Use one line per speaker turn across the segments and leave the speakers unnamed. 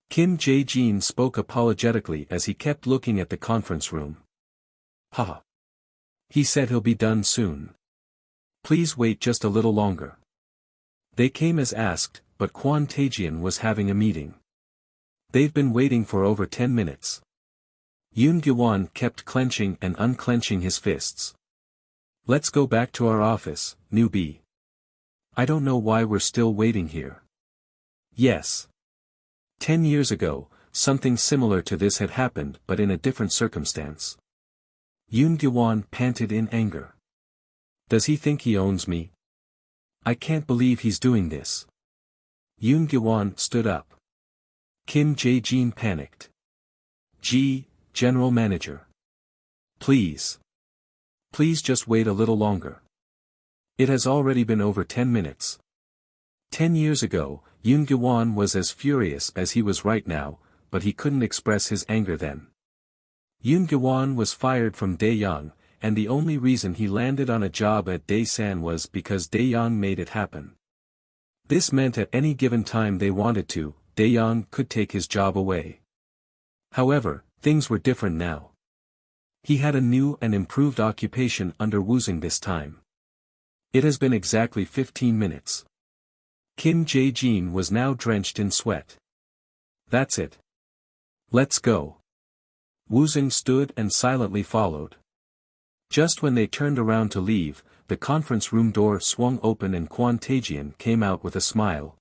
Kim Jae-jin spoke apologetically as he kept looking at the conference room. Haha. He said he'll be done soon. Please wait just a little longer. They came as asked, but Kwon Tae-jian was having a meeting. They've been waiting for over 10 minutes. Yoon Gi-won kept clenching and unclenching his fists. Let's go back to our office, newbie. I don't know why we're still waiting here. Yes. 10 years ago, something similar to this had happened but in a different circumstance. Yoon Gi-won panted in anger. Does he think he owns me? I can't believe he's doing this. Yoon Gi-won stood up. Kim Jae-jin panicked. General Manager. Please. Please just wait a little longer. It has already been over 10 minutes. 10 years ago, Yoon Gi-won was as furious as he was right now, but he couldn't express his anger then. Yoon Gi-won was fired from Daeyoung, and the only reason he landed on a job at Daesan was because Daeyoung made it happen. This meant at any given time they wanted to, Daeyoung could take his job away. However, things were different now. He had a new and improved occupation under Woosung this time. It has been exactly 15 minutes. Kim Jae-jin was now drenched in sweat. That's it. Let's go. Woosung stood and silently followed. Just when they turned around to leave, the conference room door swung open and Kwon Tae-jian came out with a smile.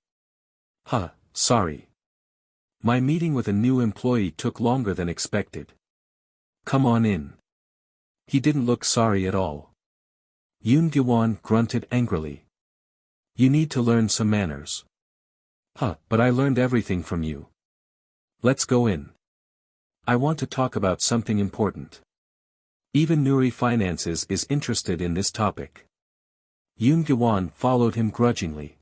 Sorry. My meeting with a new employee took longer than expected. Come on in. He didn't look sorry at all. Yoon Gi-won grunted angrily. You need to learn some manners. But I learned everything from you. Let's go in. I want to talk about something important. Even Nuri Finances is interested in this topic. Yoon Gi-won followed him grudgingly.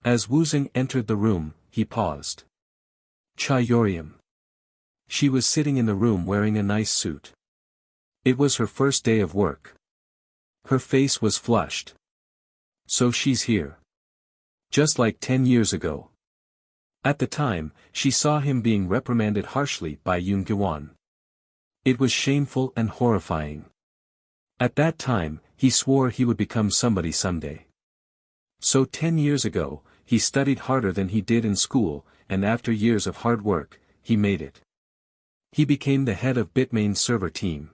As Woosung entered the room, he paused. Cha-yeoryum. She was sitting in the room wearing a nice suit. It was her first day of work. Her face was flushed. So she's here. Just like 10 years ago. At the time, she saw him being reprimanded harshly by Yoon Gi-won. It was shameful and horrifying. At that time, he swore he would become somebody someday. So 10 years ago, he studied harder than he did in school, and after years of hard work, he made it. He became the head of Bitmain's server team.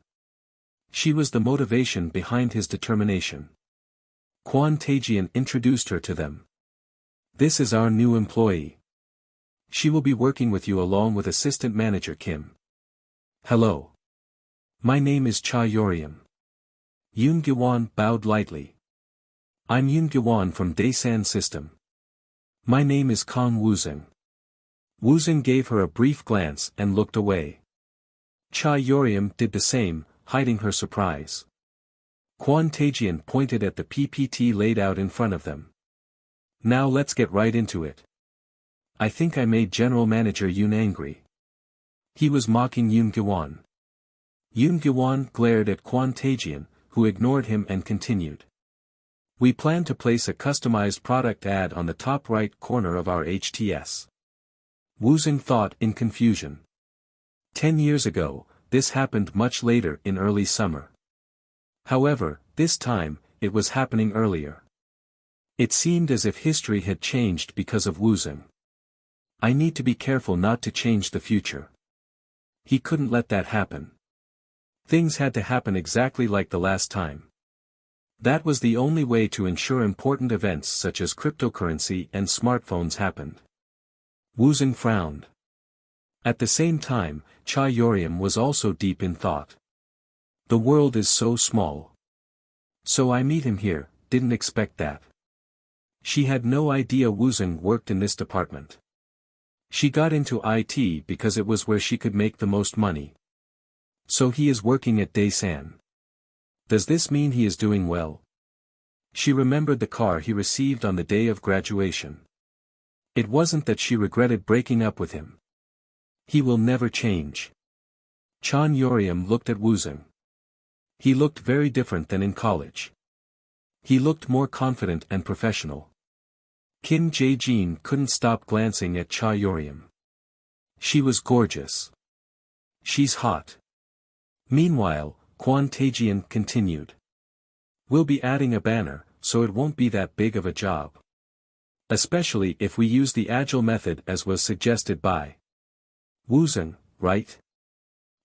She was the motivation behind his determination. Kwon Tae-jian introduced her to them. This is our new employee. She will be working with you along with Assistant Manager Kim. Hello. My name is Cha-yeoryum. Yoon Gi-won bowed lightly. I'm Yoon Gi-won from Daesan System. My name is Kang Woosung. Woosung gave her a brief glance and looked away. Cha-yeoryum did the same, hiding her surprise. Kwon Tae-jian pointed at the PPT laid out in front of them. Now let's get right into it. I think I made General Manager Yoon angry. He was mocking Yoon Gi-won. Yoon Gi-won glared at Kwon Tae-jian, who ignored him and continued. We plan to place a customized product ad on the top right corner of our HTS. Woosung thought in confusion. 10 years ago, this happened much later in early summer. However, this time, it was happening earlier. It seemed as if history had changed because of Woosung. I need to be careful not to change the future. He couldn't let that happen. Things had to happen exactly like the last time. That was the only way to ensure important events such as cryptocurrency and smartphones happened. Woosung frowned. At the same time, Cha-yeoryum was also deep in thought. The world is so small. So I meet him here, didn't expect that. She had no idea Woosung worked in this department. She got into IT because it was where she could make the most money. So he is working at Daesan. Does this mean he is doing well? She remembered the car he received on the day of graduation. It wasn't that she regretted breaking up with him. He will never change. Cha-yeoryum looked at Woosung. He looked very different than in college. He looked more confident and professional. Kim Jae-jin couldn't stop glancing at Cha-yeoryum. She was gorgeous. She's hot. Meanwhile, Quan Taejian continued. We'll be adding a banner, so it won't be that big of a job. Especially if we use the agile method as was suggested by Woosung, right?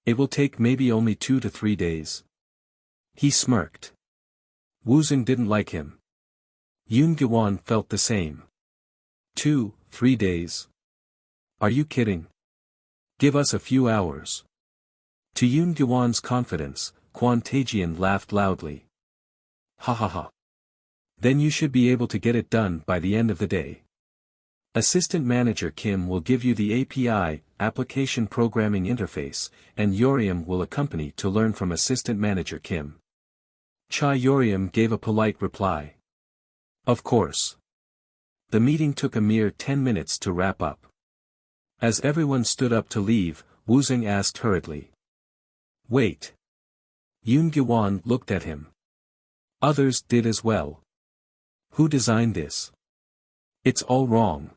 It will take maybe only 2 to 3 days. He smirked. Woosung didn't like him. Yoon Gwon felt the same. 2, 3 days. Are you kidding? Give us a few hours. To Yoon Gwon's confidence, Quan Taejian laughed loudly. Ha ha ha. Then you should be able to get it done by the end of the day. Assistant Manager Kim will give you the API, Application Programming Interface, and Yoriam will accompany to learn from Assistant Manager Kim. Cha Yoriam gave a polite reply. Of course. The meeting took a mere 10 minutes to wrap up. As everyone stood up to leave, Woosung asked hurriedly. Wait. Yoon Gwon looked at him. Others did as well. Who designed this? It's all wrong.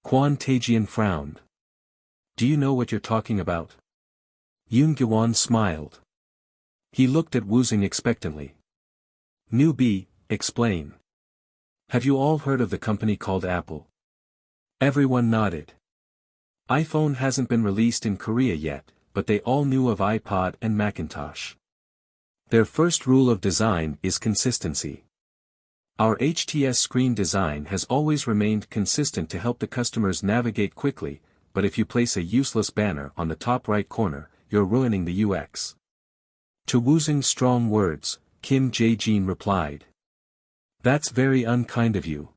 Quan Taejian frowned. Do you know what you're talking about? Yoon Gwon smiled. He looked at Woosung expectantly. Newbie, explain. Have you all heard of the company called Apple? Everyone nodded. iPhone hasn't been released in Korea yet, but they all knew of iPod and Macintosh. Their first rule of design is consistency. Our HTS screen design has always remained consistent to help the customers navigate quickly, but if you place a useless banner on the top right corner, you're ruining the UX. To Woosung's strong words, Kim Jae-jin replied. That's very unkind of you.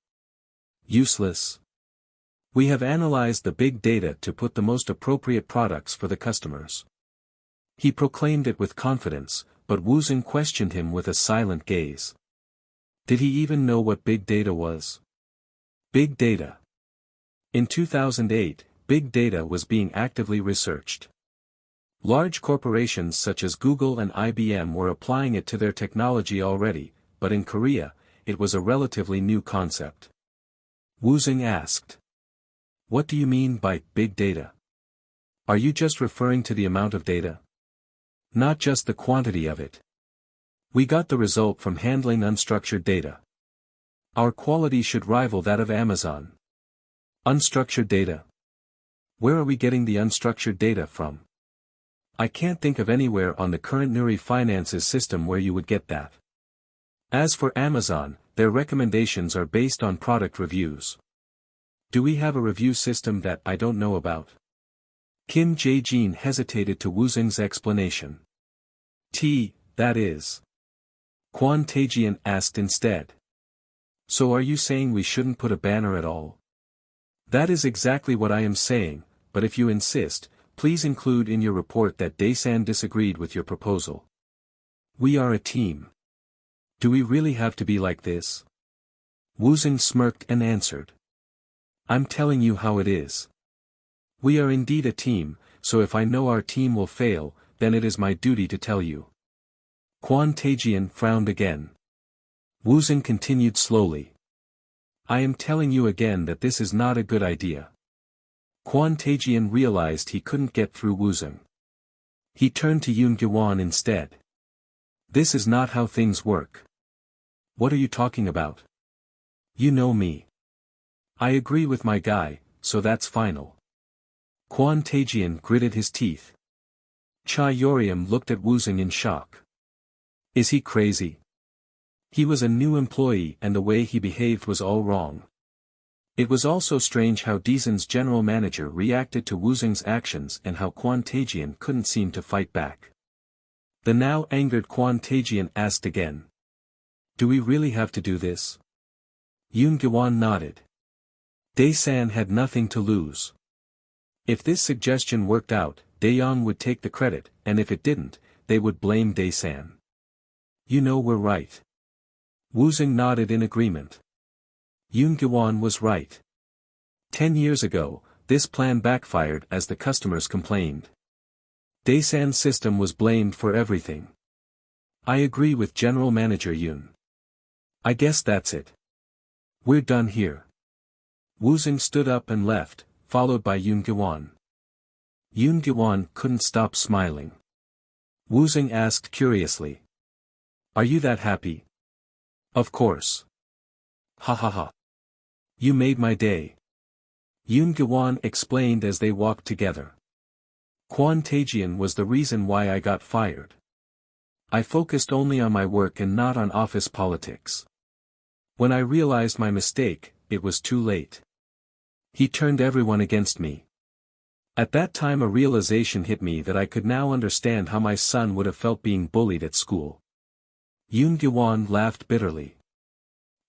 Useless. We have analyzed the big data to put the most appropriate products for the customers. He proclaimed it with confidence, but Woosung questioned him with a silent gaze. Did he even know what big data was? Big data. In 2008, big data was being actively researched. Large corporations such as Google and IBM were applying it to their technology already, but in Korea, it was a relatively new concept. Woosung asked. What do you mean by big data? Are you just referring to the amount of data? Not just the quantity of it. We got the result from handling unstructured data. Our quality should rival that of Amazon. Unstructured data. Where are we getting the unstructured data from? I can't think of anywhere on the current Nuri Finance's system where you would get that. As for Amazon, their recommendations are based on product reviews. Do we have a review system that I don't know about? Kim Jae-jin hesitated to Woosung's explanation. That is. Quan Taejian asked instead. So are you saying we shouldn't put a banner at all? That is exactly what I am saying, but if you insist, please include in your report that Daesan disagreed with your proposal. We are a team. Do we really have to be like this? Woosung smirked and answered. I'm telling you how it is. We are indeed a team, so if I know our team will fail, then it is my duty to tell you. Quan Taejian frowned again. Woosung continued slowly. I am telling you again that this is not a good idea. Quan Taejian realized he couldn't get through Woosung. He turned to Yoon Gwon instead. This is not how things work. What are you talking about? You know me. I agree with my guy, so that's final. Quan Taejian gritted his teeth. Cha Yoriam looked at Woosung in shock. Is he crazy? He was a new employee and the way he behaved was all wrong. It was also strange how Daesan's general manager reacted to Woosung's actions and how Quan Taejian couldn't seem to fight back. The now angered Quan Taejian asked again. Do we really have to do this? Yoon Gwon nodded. Daesan had nothing to lose. If this suggestion worked out, Daeyoung would take the credit, and if it didn't, they would blame Daesan. You know we're right. Woosung nodded in agreement. Yoon Gwon was right. 10 years ago, this plan backfired as the customers complained. Daesan's system was blamed for everything. I agree with General Manager Yoon. I guess that's it. We're done here. Woosung stood up and left, followed by Yoon Gwon. Yoon Gwon couldn't stop smiling. Woosung asked curiously. Are you that happy? Of course. Ha ha ha. You made my day. Yoon Gwon explained as they walked together. Kwon Taejian was the reason why I got fired. I focused only on my work and not on office politics. When I realized my mistake, it was too late. He turned everyone against me. At that time a realization hit me that I could now understand how my son would have felt being bullied at school. Yoon Gwon laughed bitterly.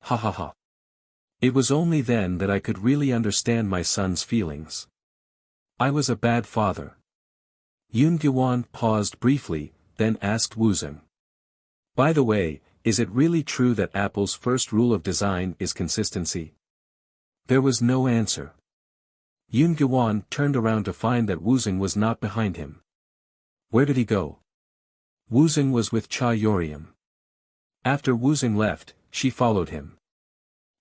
Ha ha ha. It was only then that I could really understand my son's feelings. I was a bad father. Yoon Gwon paused briefly, then asked Woosung. By the way, is it really true that Apple's first rule of design is consistency? There was no answer. Yoon Gwon turned around to find that Woosung was not behind him. Where did he go? Woosung was with Cha Yoriam. After Woosung left, she followed him.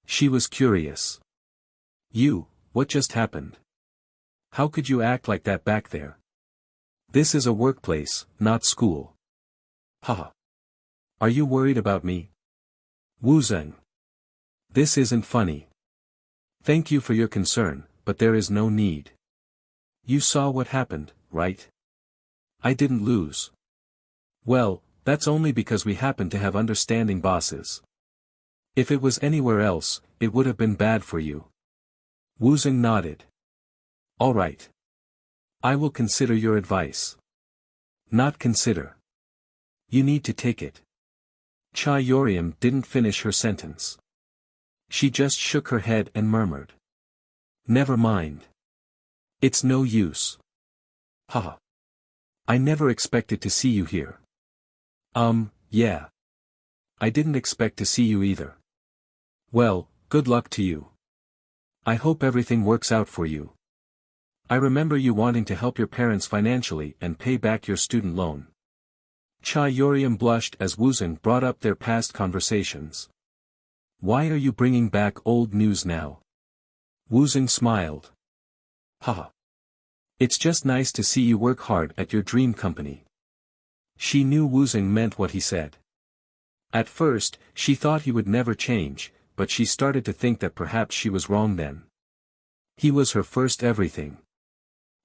She was curious. What just happened? How could you act like that back there? This is a workplace, not school. Haha. Are you worried about me? Woosung. This isn't funny. Thank you for your concern, but there is no need. You saw what happened, right? I didn't lose. Well, that's only because we happen to have understanding bosses. If it was anywhere else, it would have been bad for you. Woosung nodded. All right. I will consider your advice. Not consider. You need to take it. Cha Yoriam didn't finish her sentence. She just shook her head and murmured. Never mind. It's no use. Haha. I never expected to see you here. Yeah. I didn't expect to see you either. Well, good luck to you. I hope everything works out for you. I remember you wanting to help your parents financially and pay back your student loan. Cha Yoriam blushed as Woosung brought up their past conversations. Why are you bringing back old news now? Woosung smiled. Haha. It's just nice to see you work hard at your dream company. She knew Woosung meant what he said. At first, she thought he would never change, but she started to think that perhaps she was wrong then. He was her first everything.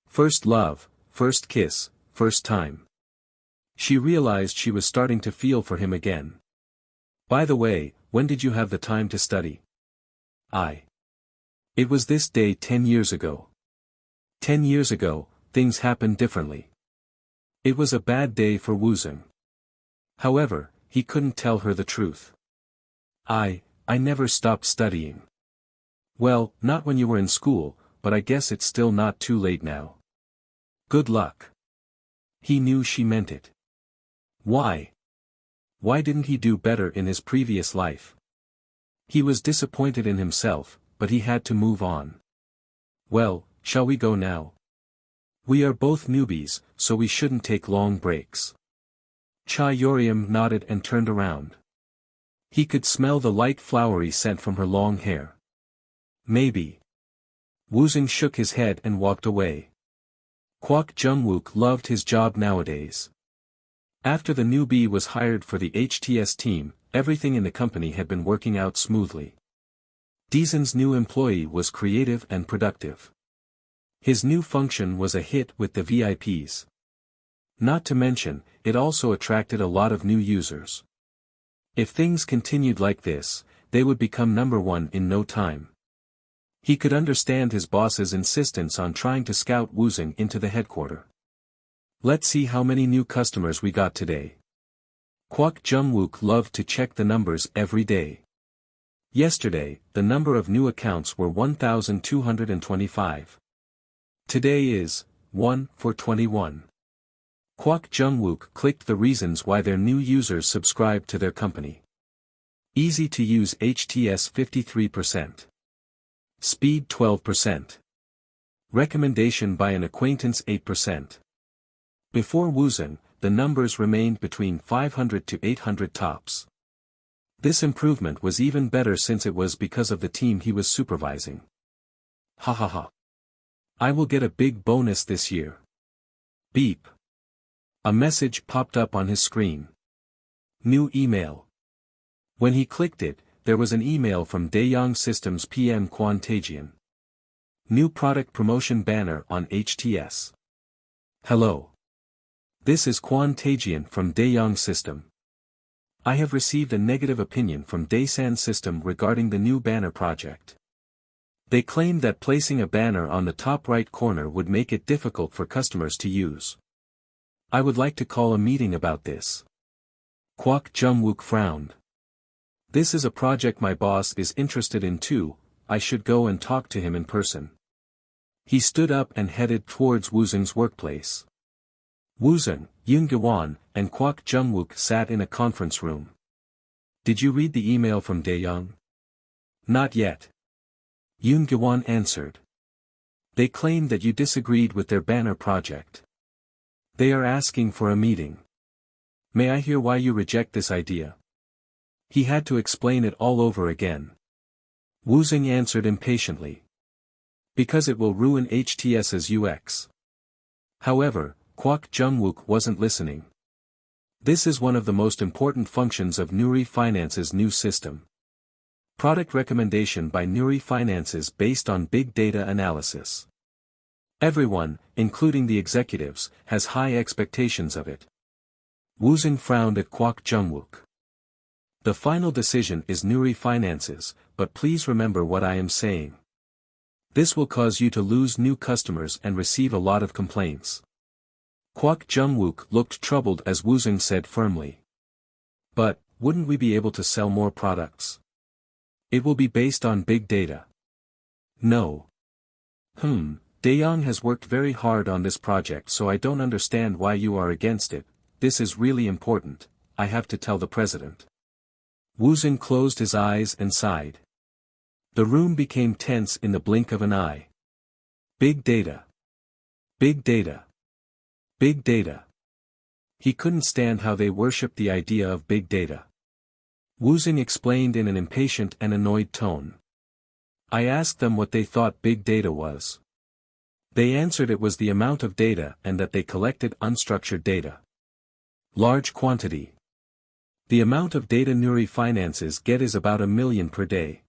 First love, first kiss, first time. She realized she was starting to feel for him again. By the way, when did you have the time to study? It was this day 10 years ago. 10 years ago, things happened differently. It was a bad day for Woosung. However, he couldn't tell her the truth. I never stopped studying. Well, not when you were in school, but I guess it's still not too late now. Good luck. He knew she meant it. Why? Why didn't he do better in his previous life? He was disappointed in himself, but he had to move on. Well, shall we go now? We are both newbies, so we shouldn't take long breaks. Cha Yoriam nodded and turned around. He could smell the light flowery scent from her long hair. Maybe. Woosung shook his head and walked away. Kwok Jungwook loved his job nowadays. After the newbie was hired for the HTS team, everything in the company had been working out smoothly. Deezen's new employee was creative and productive. His new function was a hit with the VIPs. Not to mention, it also attracted a lot of new users. If things continued like this, they would become number one in no time. He could understand his boss's insistence on trying to scout Woosung into the headquarters. Let's see how many new customers we got today. Kwok Jungwook loved to check the numbers every day. Yesterday, the number of new accounts were 1,225. Today is 1 for 21. Kwok Jungwook clicked the reasons why their new users subscribed to their company. Easy to use HTS 53%. Speed 12%. Recommendation by an acquaintance 8%. Before Woosung, the numbers remained between 500 to 800 tops. This improvement was even better since it was because of the team he was supervising. Ha ha ha. I will get a big bonus this year. Beep. A message popped up on his screen. New email. When he clicked it, there was an email from Daeyong Systems PM Kwon Taejian. New product promotion banner on HTS. Hello. This is Kwon Taejian from Daeyong System. I have received a negative opinion from Daesan System regarding the new banner project. They claim that placing a banner on the top right corner would make it difficult for customers to use. I would like to call a meeting about this. Kwok Jung-wook frowned. This is a project my boss is interested in too, I should go and talk to him in person. He stood up and headed towards Woosung's workplace. Woosung, Yoon Gwon, and Kwok Jung-wook sat in a conference room. Did you read the email from Daeyong? Not yet. Yoon Gwon answered. They claim that you disagreed with their banner project. They are asking for a meeting. May I hear why you reject this idea? He had to explain it all over again. Woosung answered impatiently. Because it will ruin HTS's UX. However, Kwok Jung-wook wasn't listening. This is one of the most important functions of Nuri Finance's new system. Product recommendation by Nuri Finances based on big data analysis. Everyone, including the executives, has high expectations of it. Woosung frowned at Kwok Jung-wook. The final decision is Nuri Finances, but please remember what I am saying. This will cause you to lose new customers and receive a lot of complaints. Kwok Jung-wook looked troubled as Woosung said firmly. But, wouldn't we be able to sell more products? It will be based on big data. No. Daeyong has worked very hard on this project, so I don't understand why you are against it. This is really important, I have to tell the president. Woosung closed his eyes and sighed. The room became tense in the blink of an eye. Big data. Big data. Big data. He couldn't stand how they worshipped the idea of big data. Woosung explained in an impatient and annoyed tone. I asked them what they thought big data was. They answered it was the amount of data and that they collected unstructured data. Large quantity. The amount of data Nuri Finances get is about 1 million per day.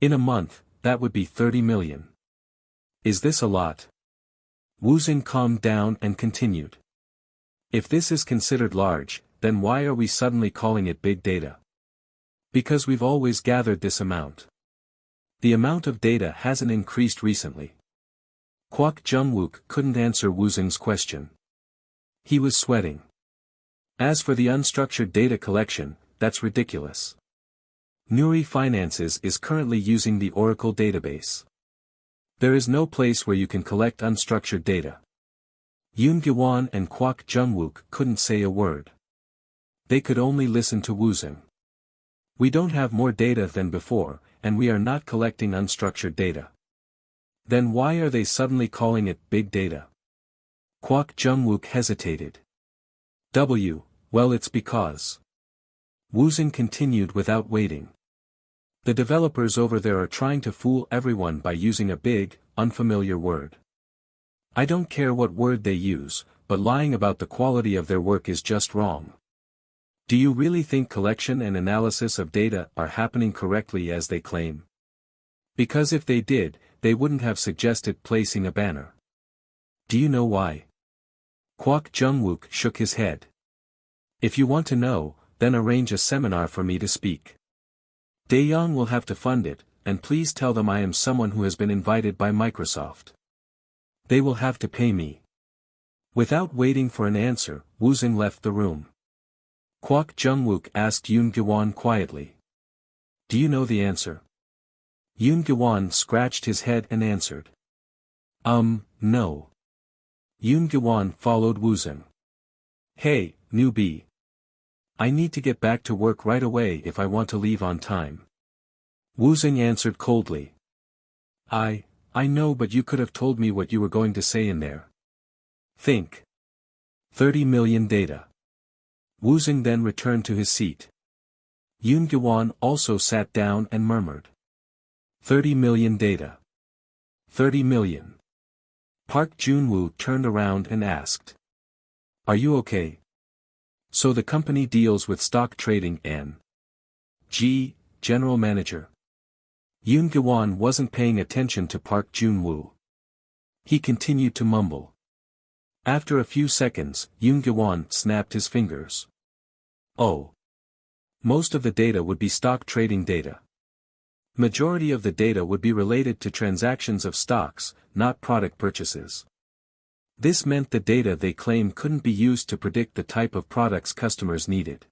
In a month, that would be 30 million. Is this a lot? Woosung calmed down and continued. If this is considered large, then why are we suddenly calling it big data? Because we've always gathered this amount. The amount of data hasn't increased recently. Kwok Jung-wook couldn't answer Woosung's question. He was sweating. As for the unstructured data collection, that's ridiculous. Nuri Finances is currently using the Oracle database. There is no place where you can collect unstructured data. Yoon Gwon and Kwok Jung-wook couldn't say a word. They could only listen to Woosung. We don't have more data than before, and we are not collecting unstructured data. Then why are they suddenly calling it big data? Kwok Jung-wook hesitated. Well, it's because. Woosung continued without waiting. The developers over there are trying to fool everyone by using a big, unfamiliar word. I don't care what word they use, but lying about the quality of their work is just wrong. Do you really think collection and analysis of data are happening correctly as they claim? Because if they did, they wouldn't have suggested placing a banner. Do you know why? Kwok Jung-wook shook his head. If you want to know, then arrange a seminar for me to speak. Daeyong will have to fund it, and please tell them I am someone who has been invited by Microsoft. They will have to pay me. Without waiting for an answer, Woosung left the room. Kwok Jung-wook asked Yoon Gwon quietly. Do you know the answer? Yoon Gwon scratched his head and answered. No. Yoon Gwon followed Woosung. Hey, newbie. I need to get back to work right away if I want to leave on time. Woosung answered coldly. I know, but you could have told me what you were going to say in there. Think. 30 million data. Woosung then returned to his seat. Yoon Gwon also sat down and murmured. 30 million data. 30 million. Park Jun-woo turned around and asked. Are you okay? So the company deals with stock trading and General Manager. Yoon Gi-won wasn't paying attention to Park Jun-woo. He continued to mumble. After a few seconds, Yoon Gi-won snapped his fingers. Oh. Most of the data would be stock trading data. Majority of the data would be related to transactions of stocks, not product purchases. This meant the data they claim couldn't be used to predict the type of products customers needed.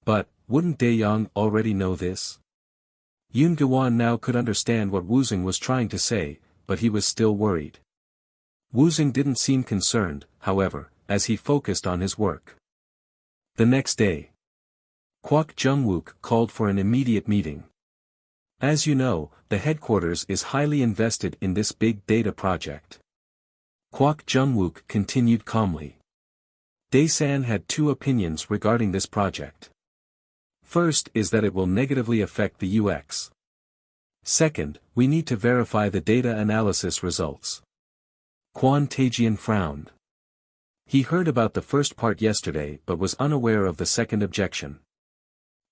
But, wouldn't Dae-young already know this? Yoon Gi-won now could understand what Woosung was trying to say, but he was still worried. Woosung didn't seem concerned, however, as he focused on his work. The next day, Kwak Jung-wook called for an immediate meeting. As you know, the headquarters is highly invested in this big data project. Kwak Jung-wook continued calmly. Dae-san had two opinions regarding this project. First is that it will negatively affect the UX. Second, we need to verify the data analysis results. Kwon Tae-jian frowned. He heard about the first part yesterday but was unaware of the second objection.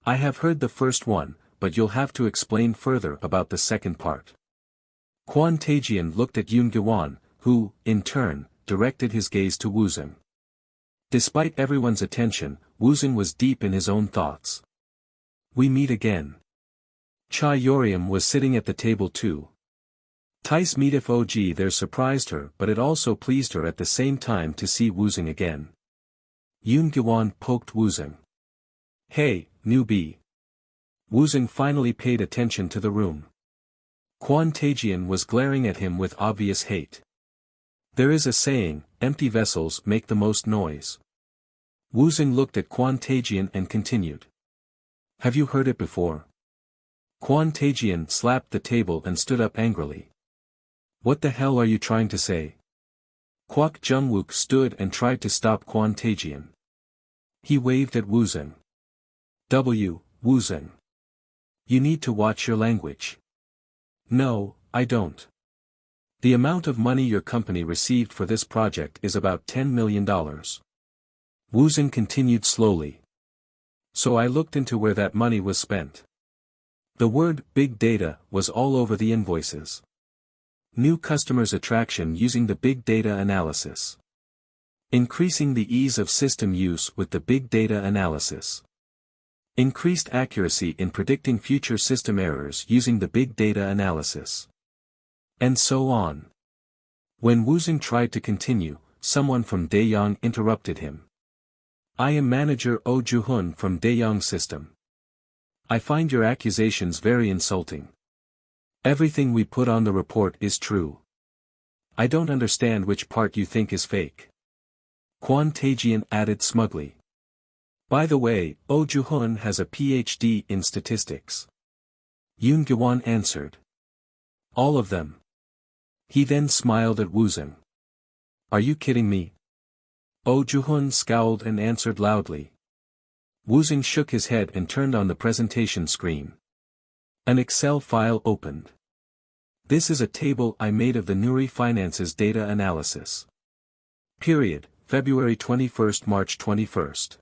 I have heard the first one, but you'll have to explain further about the second part. Kwon Tae-jian looked at Yoon Gi-won, who, in turn, directed his gaze to Woosung. Despite everyone's attention, Woosung was deep in his own thoughts. We meet again. Cha Yoriam was sitting at the table too. Tice meet if OG there surprised her, but it also pleased her at the same time to see Woosung again. Yoon Gi-won poked Woosung. Hey, newbie. Woosung finally paid attention to the room. Kwon Tae-jian was glaring at him with obvious hate. There is a saying, empty vessels make the most noise. Woosung looked at Kwon Tae-jian and continued. Have you heard it before? Kwon Tae-jian slapped the table and stood up angrily. What the hell are you trying to say? Kwak Jung-wook stood and tried to stop Kwon Tae-jian. He waved at Woosung. Woosung. You need to watch your language. No, I don't. The amount of money your company received for this project is about $10 million. Woosung continued slowly. So I looked into where that money was spent. The word big data was all over the invoices. New customers attraction using the big data analysis. Increasing the ease of system use with the big data analysis. Increased accuracy in predicting future system errors using the big data analysis. And so on. When Woosung tried to continue, someone from Dae-young interrupted him. I am manager Oh Joo-hun from Dae-young system. I find your accusations very insulting. Everything we put on the report is true. I don't understand which part you think is fake. Kwon Tae-jian added smugly. By the way, Oh Joo-hun has a PhD in statistics. Yoon Gi-won answered. All of them. He then smiled at Woosung. Are you kidding me? Oh Joo-hun scowled and answered loudly. Woosung shook his head and turned on the presentation screen. An Excel file opened. This is a table I made of the Nuri Finance's data analysis. Period, February 21st March 21st.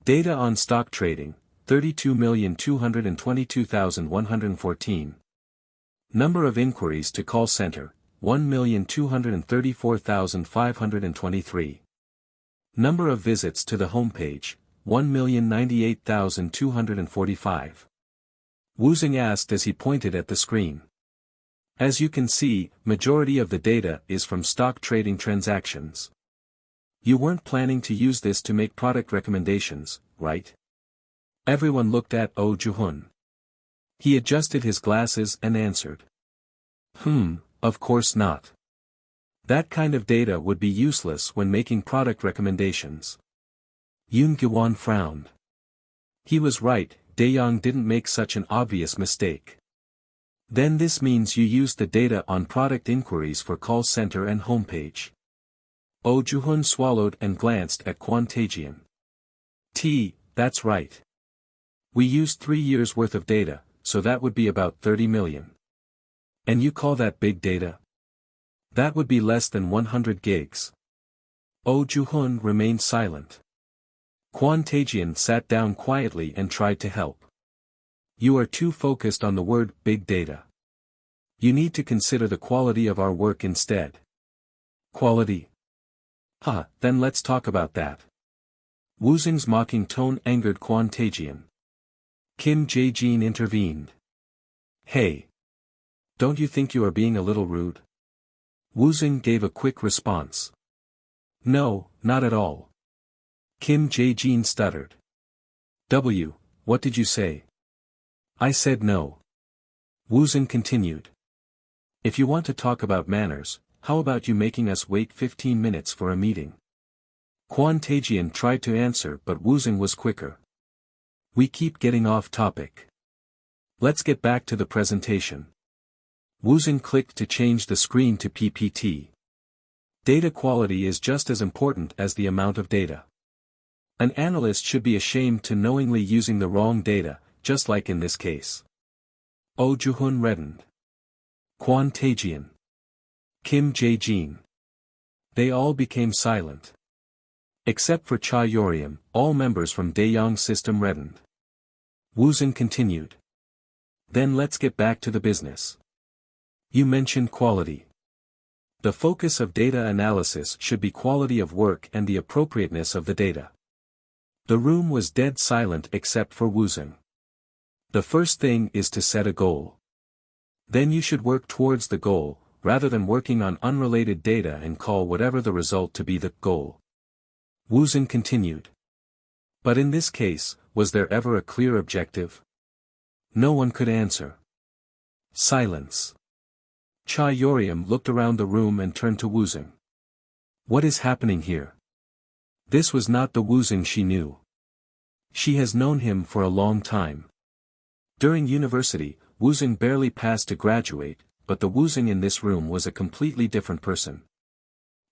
Data on stock trading, 32,222,114. Number of inquiries to call center, 1,234,523. Number of visits to the homepage, 1,098,245. Woosung asked as he pointed at the screen. As you can see, majority of the data is from stock trading transactions. You weren't planning to use this to make product recommendations, right? Everyone looked at Oh Joo-hun. He adjusted his glasses and answered. Of course not. That kind of data would be useless when making product recommendations. Yoon Gi-won frowned. He was right, Dae-young didn't make such an obvious mistake. Then this means you used the data on product inquiries for call center and homepage. Oh Joo-hun swallowed and glanced at Kwon Tae-jian. That's right. We used 3 years worth of data, so that would be about 30 million. And you call that big data? That would be less than 100 gigs. Oh Ju-hun remained silent. Kwon Taejian sat down quietly and tried to help. You are too focused on the word big data. You need to consider the quality of our work instead. Quality? Then let's talk about that. Woosung's mocking tone angered Kwon Taejian. Kim Jae-jin intervened. Hey! Don't you think you are being a little rude? Woosung gave a quick response. No, not at all. Kim Jae-jin stuttered. What did you say? I said no. Woosung continued. If you want to talk about manners, how about you making us wait 15 minutes for a meeting? Kwon Taejian tried to answer but Woosung was quicker. We keep getting off topic. Let's get back to the presentation. Woosung clicked to change the screen to PPT. Data quality is just as important as the amount of data. An analyst should be ashamed to knowingly using the wrong data, just like in this case. Oh Ju-hun reddened. Kwon Taejian. Kim Jae-jin. They all became silent. Except for Cha Yoriam, all members from Daeyoung system reddened. Woosung continued. Then let's get back to the business. You mentioned quality. The focus of data analysis should be quality of work and the appropriateness of the data. The room was dead silent except for Woosung. The first thing is to set a goal. Then you should work towards the goal, rather than working on unrelated data and call whatever the result to be the goal. Woosung continued. But in this case, was there ever a clear objective? No one could answer. Silence. Cha Yoriam looked around the room and turned to Woosung. What is happening here? This was not the Woosung she knew. She has known him for a long time. During university, Woosung barely passed to graduate, but the Woosung in this room was a completely different person.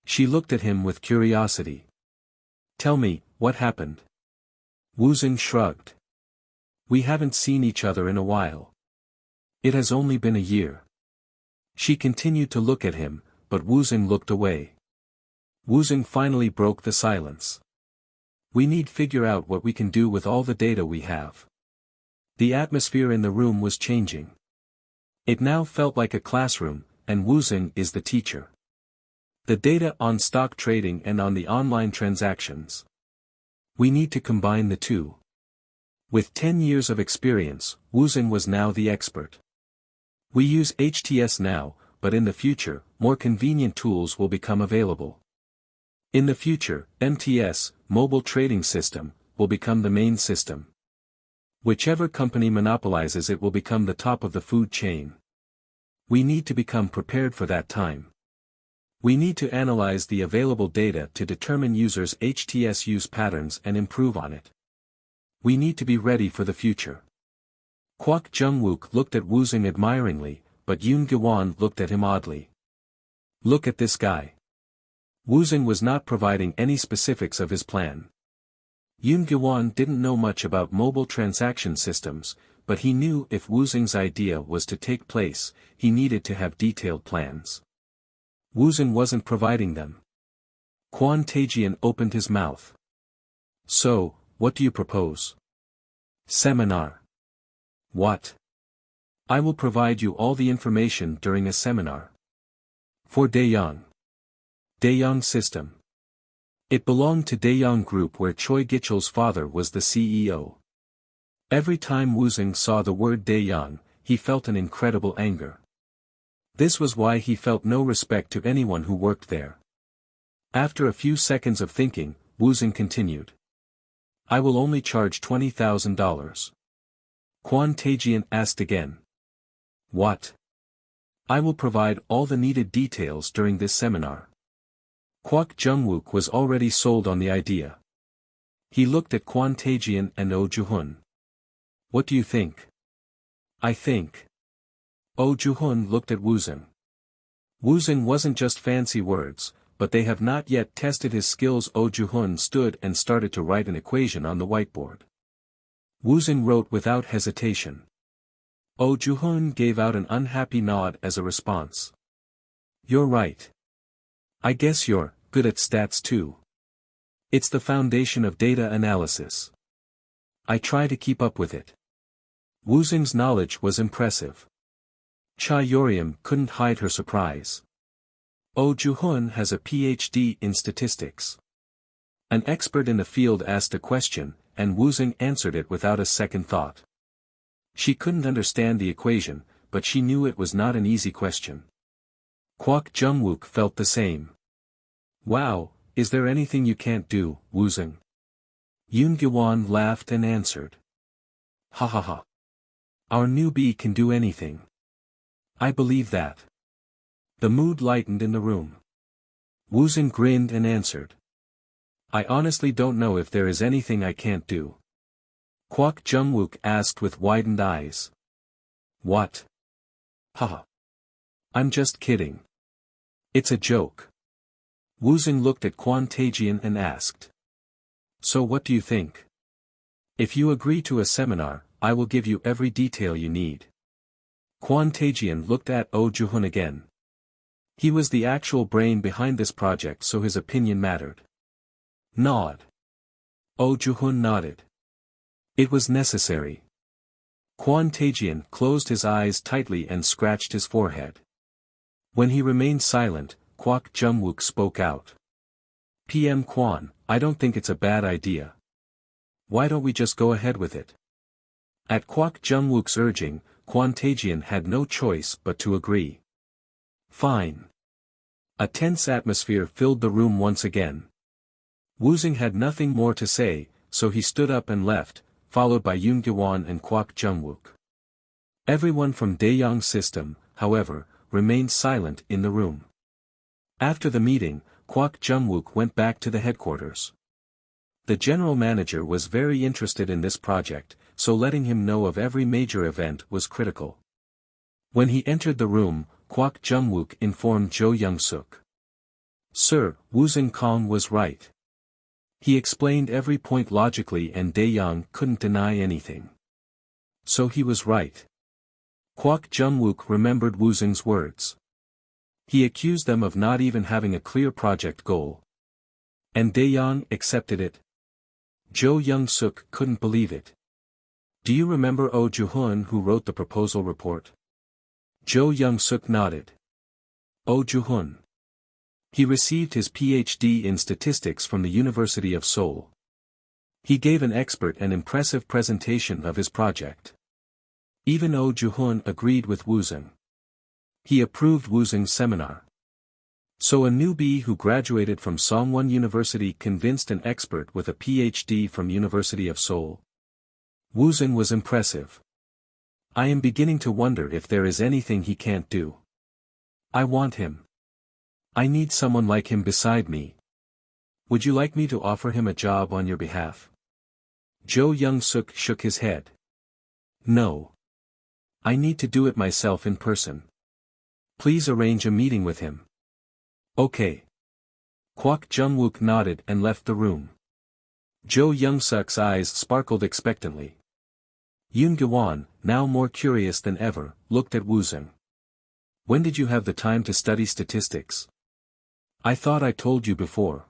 She looked at him with curiosity. Tell me, what happened? Woosung shrugged. We haven't seen each other in a while. It has only been a year. She continued to look at him, but Woosung looked away. Woosung finally broke the silence. We need to figure out what we can do with all the data we have. The atmosphere in the room was changing. It now felt like a classroom, and Woosung is the teacher. The data on stock trading and on the online transactions. We need to combine the two. With 10 years of experience, Woosung was now the expert. We use HTS now, but in the future, more convenient tools will become available. In the future, MTS, mobile trading system, will become the main system. Whichever company monopolizes it will become the top of the food chain. We need to become prepared for that time. We need to analyze the available data to determine users' HTS use patterns and improve on it. We need to be ready for the future. Kwak Jung-wook looked at Woosung admiringly, but Yoon Gi-won looked at him oddly. Look at this guy. Woosung was not providing any specifics of his plan. Yoon Gi-won didn't know much about mobile transaction systems, but he knew if Woosung's idea was to take place, he needed to have detailed plans. Woosung wasn't providing them. Kwon Taejian opened his mouth. So, what do you propose? Seminar. What? I will provide you all the information during a seminar. For Daeyoung. Daeyoung System. It belonged to Daeyoung Group where Choi Gichel's father was the CEO. Every time Woosung saw the word Daeyoung, he felt an incredible anger. This was why he felt no respect to anyone who worked there. After a few seconds of thinking, Woosung continued. I will only charge $20,000. Kwon Taejian asked again. What? I will provide all the needed details during this seminar. Kwak Jung-wook was already sold on the idea. He looked at Kwon Taejian and Oh Ju-hun. What do you think? I think. Oh Ju-hun looked at Woosung. Woosung wasn't just fancy words, but they have not yet tested his skills. Oh Ju-hun stood and started to write an equation on the whiteboard. Woosung wrote without hesitation. Oh Ju-hun gave out an unhappy nod as a response. You're right. I guess you're good at stats too. It's the foundation of data analysis. I try to keep up with it. Woosung's knowledge was impressive. Cha Yoriam couldn't hide her surprise. Oh Ju-hun has a PhD in statistics. An expert in the field asked a question, and Woosung answered it without a second thought. She couldn't understand the equation, but she knew it was not an easy question. Kwok Jung-wook felt the same. Wow, is there anything you can't do, Woosung? Yoon Gi-won laughed and answered. Ha ha ha. Our newbie can do anything. I believe that. The mood lightened in the room. Woosung grinned and answered. I honestly don't know if there is anything I can't do. Kwok Jung-wook asked with widened eyes. What? Haha. I'm just kidding. It's a joke. Woosung looked at Kwon Taejian and asked. So what do you think? If you agree to a seminar, I will give you every detail you need. Kwon Taejian looked at Oh Ju-hun again. He was the actual brain behind this project, so his opinion mattered. Nod. Oh Ju-hun nodded. It was necessary. Kwon Taejian closed his eyes tightly and scratched his forehead. When he remained silent, Kwok Jung-wook spoke out. PM Kwon, I don't think it's a bad idea. Why don't we just go ahead with it? At Kwok Jung-wook's urging, Kwon Taejian had no choice but to agree. Fine. A tense atmosphere filled the room once again. Woosung had nothing more to say, so he stood up and left, followed by Yoon Gi-won and Kwok Jung-wook. Everyone from Daeyoung's system, however, remained silent in the room. After the meeting, Kwok Jung-wook went back to the headquarters. The general manager was very interested in this project, so letting him know of every major event was critical. When he entered the room, Kwok Jung-wook informed Jo Young-suk. Sir, Woosung Kong was right. He explained every point logically and Daeyoung couldn't deny anything. So he was right. Kwok Jung-wook remembered Woosung's words. He accused them of not even having a clear project goal. And Daeyoung accepted it. Jo Young-suk couldn't believe it. Do you remember Oh Ju-hun who wrote the proposal report? Jo Young-suk nodded. Oh Ju-hun. He received his PhD in statistics from the University of Seoul. He gave an expert and impressive presentation of his project. Even Oh Ju-hun agreed with Woosung. He approved Woosung's seminar. So a newbie who graduated from Songwon University convinced an expert with a PhD from University of Seoul. Woosung was impressive. I am beginning to wonder if there is anything he can't do. I want him. I need someone like him beside me. Would you like me to offer him a job on your behalf? Jo Young-suk shook his head. No. I need to do it myself in person. Please arrange a meeting with him. Okay. Kwok Jung-wook nodded and left the room. Jo Young-suk's eyes sparkled expectantly. Yoon Gi-won, now more curious than ever, looked at Woosung. When did you have the time to study statistics? I thought I told you before.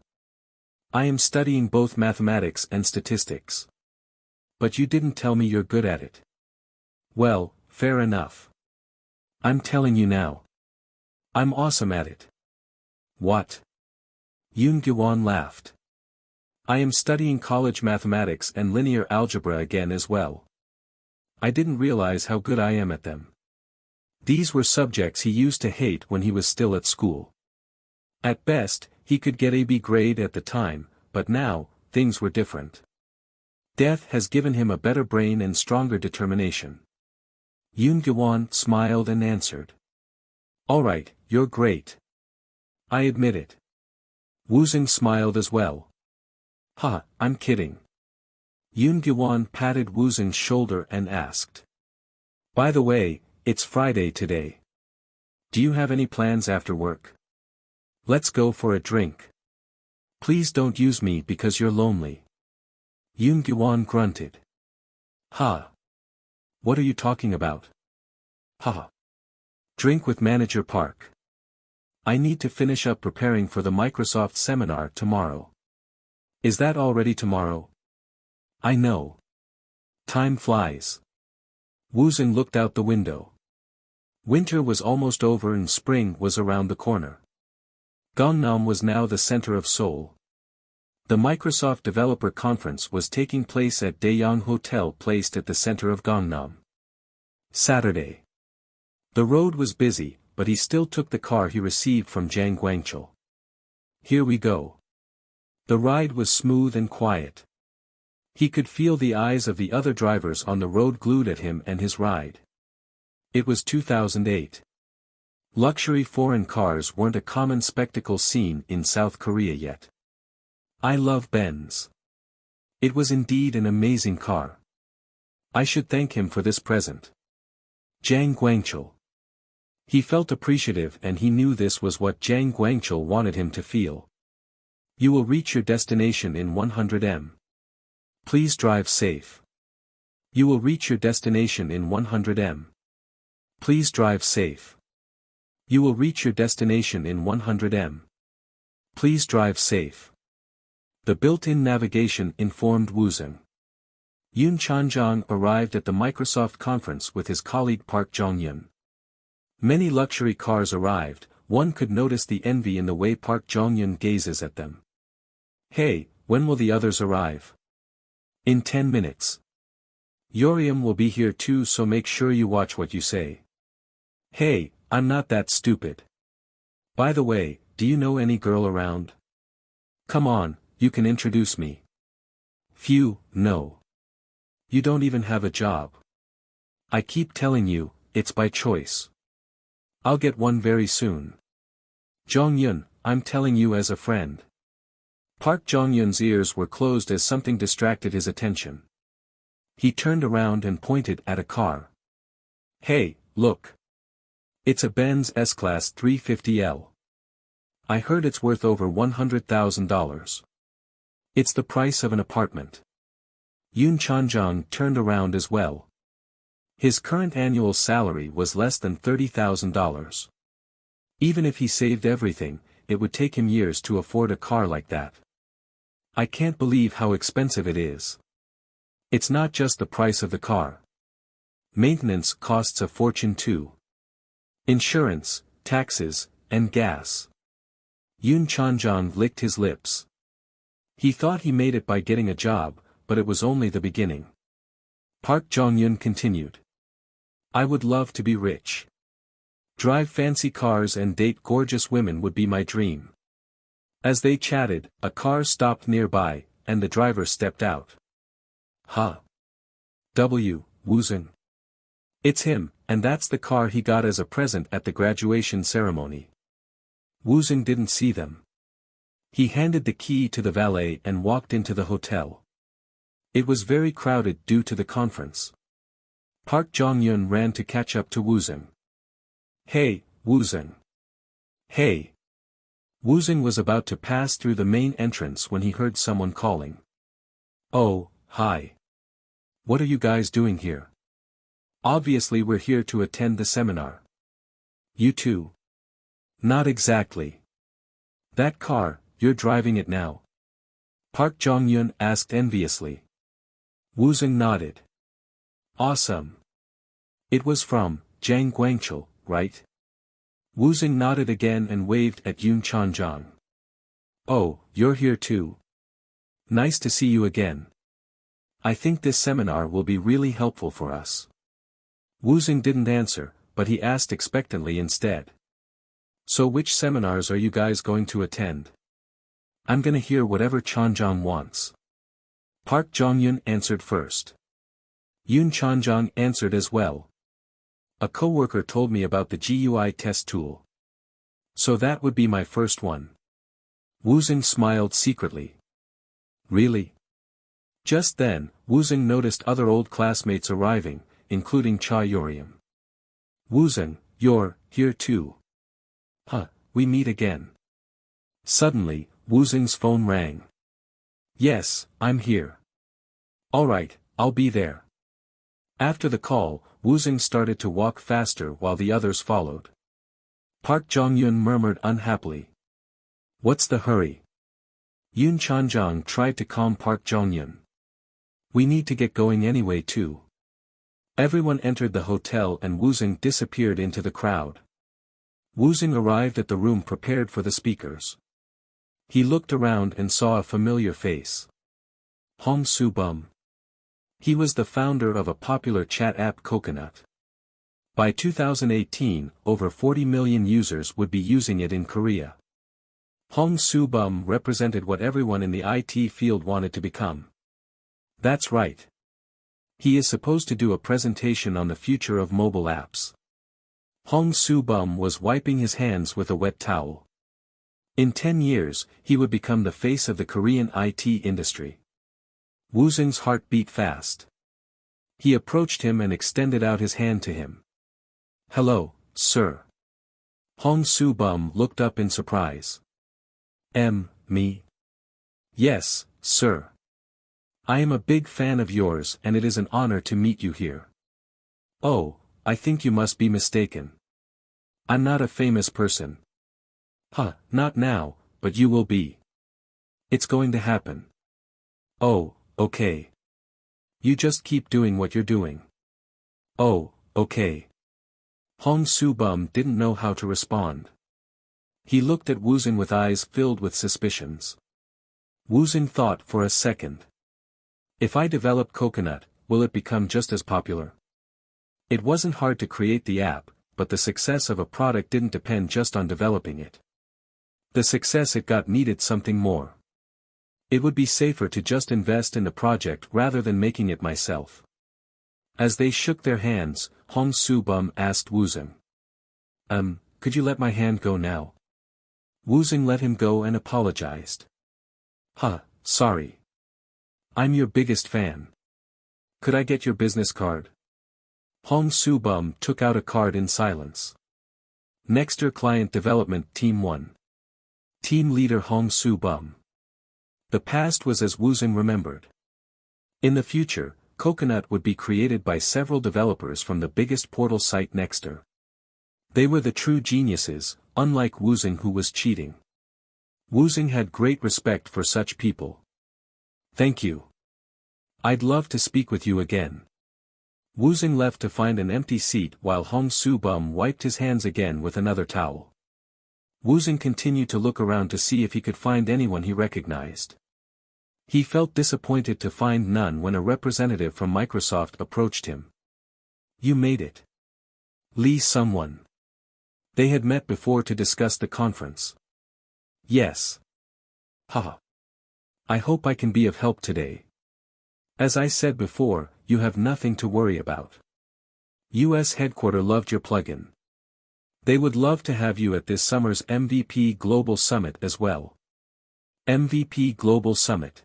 I am studying both mathematics and statistics. But you didn't tell me you're good at it. Well, fair enough. I'm telling you now. I'm awesome at it. What? Yoon Gi-won laughed. I am studying college mathematics and linear algebra again as well. I didn't realize how good I am at them. These were subjects he used to hate when he was still at school. At best, he could get a B grade at the time, but now, things were different. Death has given him a better brain and stronger determination. Yoon Gi-won smiled and answered. Alright, you're great. I admit it. Woosung smiled as well. Ha, I'm kidding. Yoon Gi-won patted Woosung's shoulder and asked. By the way, it's Friday today. Do you have any plans after work? Let's go for a drink. Please don't use me because you're lonely. Yoon Gi-won grunted. Ha. What are you talking about? Ha. Drink with Manager Park. I need to finish up preparing for the Microsoft seminar tomorrow. Is that already tomorrow? I know. Time flies. Woosung looked out the window. Winter was almost over and spring was around the corner. Gangnam was now the center of Seoul. The Microsoft Developer Conference was taking place at Daejeong Hotel placed at the center of Gangnam. Saturday. The road was busy, but he still took the car he received from Jang Guangchul. Here we go. The ride was smooth and quiet. He could feel the eyes of the other drivers on the road glued at him and his ride. It was 2008. Luxury foreign cars weren't a common spectacle seen in South Korea yet. I love Benz. It was indeed an amazing car. I should thank him for this present. Jang Guangchul. He felt appreciative and he knew this was what Jang Guangchul wanted him to feel. You will reach your destination in 100 m. Please drive safe. You will reach your destination in 100 m. Please drive safe. You will reach your destination in 100 m. Please drive safe. The built-in navigation informed Woosung. Yoon Chan-jong arrived at the Microsoft conference with his colleague Park Jong-yeon. Many luxury cars arrived, one could notice the envy in the way Park Jong-yeon gazes at them. Hey, when will the others arrive? In 10 minutes. Yoriam will be here too, so make sure you watch what you say. Hey, I'm not that stupid. By the way, do you know any girl around? Come on, you can introduce me. Phew, no. You don't even have a job. I keep telling you, it's by choice. I'll get one very soon. Jong-yeon, I'm telling you as a friend. Park Jong-yeon's ears were closed as something distracted his attention. He turned around and pointed at a car. Hey, look. It's a Benz S-Class 350L. I heard it's worth over $100,000. It's the price of an apartment. Yoon Chan-jong turned around as well. His current annual salary was less than $30,000. Even if he saved everything, it would take him years to afford a car like that. I can't believe how expensive it is. It's not just the price of the car. Maintenance costs a fortune too. Insurance, taxes, and gas. Yoon Chan-jong licked his lips. He thought he made it by getting a job, but it was only the beginning. Park Jong-yeon continued. I would love to be rich. Drive fancy cars and date gorgeous women would be my dream. As they chatted, a car stopped nearby, and the driver stepped out. Huh. Woosung. It's him, and that's the car he got as a present at the graduation ceremony. Woosung didn't see them. He handed the key to the valet and walked into the hotel. It was very crowded due to the conference. Park Jong-yeon ran to catch up to Woosung. Hey, Woosung. Hey. Woosung was about to pass through the main entrance when he heard someone calling. Oh, hi. What are you guys doing here? Obviously we're here to attend the seminar. You too? Not exactly. That car, you're driving it now? Park Jong-yeon asked enviously. Woosung nodded. Awesome. It was from Jang Guangchul, right? Woosung nodded again and waved at Yoon Chan-jong. Oh, you're here too. Nice to see you again. I think this seminar will be really helpful for us. Woosung didn't answer, but he asked expectantly instead. So which seminars are you guys going to attend? I'm gonna hear whatever Chan-jong wants. Park Jong-yeon answered first. Yoon Chan-jong answered as well. A coworker told me about the GUI test tool. So that would be my first one. Woosung smiled secretly. Really? Just then, Woosung noticed other old classmates arriving, including Cha Yoriam. Woosung, you're here too. Huh, we meet again. Suddenly, Woosung's phone rang. Yes, I'm here. Alright, I'll be there. After the call, Woosung started to walk faster while the others followed. Park Jong-yun murmured unhappily. What's the hurry? Yoon Chanjong tried to calm Park Jong-yun. We need to get going anyway too. Everyone entered the hotel and Woosung disappeared into the crowd. Woosung arrived at the room prepared for the speakers. He looked around and saw a familiar face. Hong Soo-bum. He was the founder of a popular chat app Coconut. By 2018, over 40 million users would be using it in Korea. Hong Soo-bum represented what everyone in the IT field wanted to become. That's right. He is supposed to do a presentation on the future of mobile apps. Hong Soo-bum was wiping his hands with a wet towel. In 10 years, he would become the face of the Korean IT industry. Woosung's heart beat fast. He approached him and extended out his hand to him. Hello, sir. Hong Soo-bum looked up in surprise. Me? Yes, sir. I am a big fan of yours and it is an honor to meet you here. Oh, I think you must be mistaken. I'm not a famous person. Not now, but you will be. It's going to happen. Oh, okay. You just keep doing what you're doing. Oh, okay. Hong Soo-bum didn't know how to respond. He looked at Woosung with eyes filled with suspicions. Woosung thought for a second. If I develop Coconut, will it become just as popular? It wasn't hard to create the app, but the success of a product didn't depend just on developing it. The success it got needed something more. It would be safer to just invest in the project rather than making it myself. As they shook their hands, Hong Soo-bum asked Woosung. Could you let my hand go now? Woosung let him go and apologized. Sorry. I'm your biggest fan. Could I get your business card? Hong Soo-bum took out a card in silence. Nexter Client Development Team 1. Team Leader Hong Soo-bum. The past was as Woosung remembered. In the future, Coconut would be created by several developers from the biggest portal site Nexter. They were the true geniuses, unlike Woosung who was cheating. Woosung had great respect for such people. Thank you. I'd love to speak with you again. Woosung left to find an empty seat while Hong Soo-bum wiped his hands again with another towel. Woosung continued to look around to see if he could find anyone he recognized. He felt disappointed to find none when a representative from Microsoft approached him. You made it. Lee someone. They had met before to discuss the conference. Yes. I hope I can be of help today. As I said before, you have nothing to worry about. US headquarters loved your plugin. They would love to have you at this summer's MVP Global Summit as well. MVP Global Summit.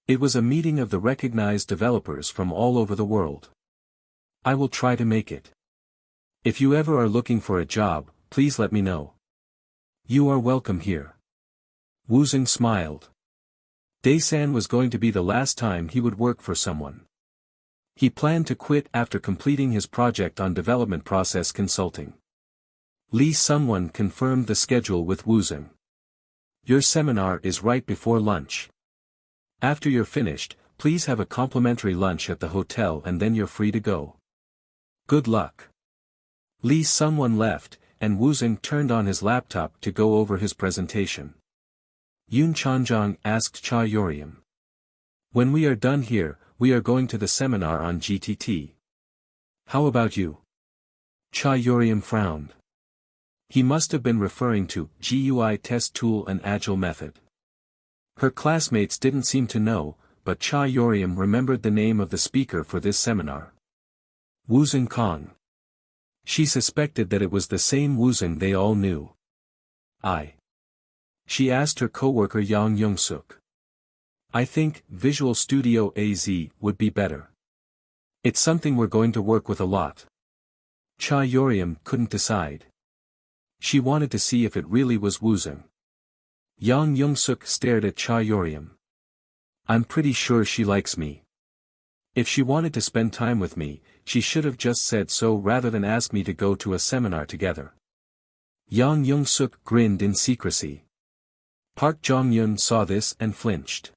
It was a meeting of the recognized developers from all over the world. I will try to make it. If you ever are looking for a job, please let me know. You are welcome here. Woosung smiled. Daesan was going to be the last time he would work for someone. He planned to quit after completing his project on development process consulting. Lee someone confirmed the schedule with Woosung. Your seminar is right before lunch. After you're finished, please have a complimentary lunch at the hotel and then you're free to go. Good luck. Lee someone left, and Woosung turned on his laptop to go over his presentation. Yoon Chanjong asked Cha Yoriam. When we are done here, we are going to the seminar on GTT. How about you? Cha Yoriam frowned. He must have been referring to GUI test tool and agile method. Her classmates didn't seem to know, but Cha Yoriam remembered the name of the speaker for this seminar. Woosung Kang. She suspected that it was the same Woosung they all knew. She asked her coworker Yang Young-suk. I think Visual Studio AZ would be better. It's something we're going to work with a lot. Cha Yoriam couldn't decide. She wanted to see if it really was Woosung. Yang Young-suk stared at Cha Yoriam. I'm pretty sure she likes me. If she wanted to spend time with me, she should have just said so rather than ask me to go to a seminar together. Yang Young-suk grinned in secrecy. Park Jong-yun saw this and flinched.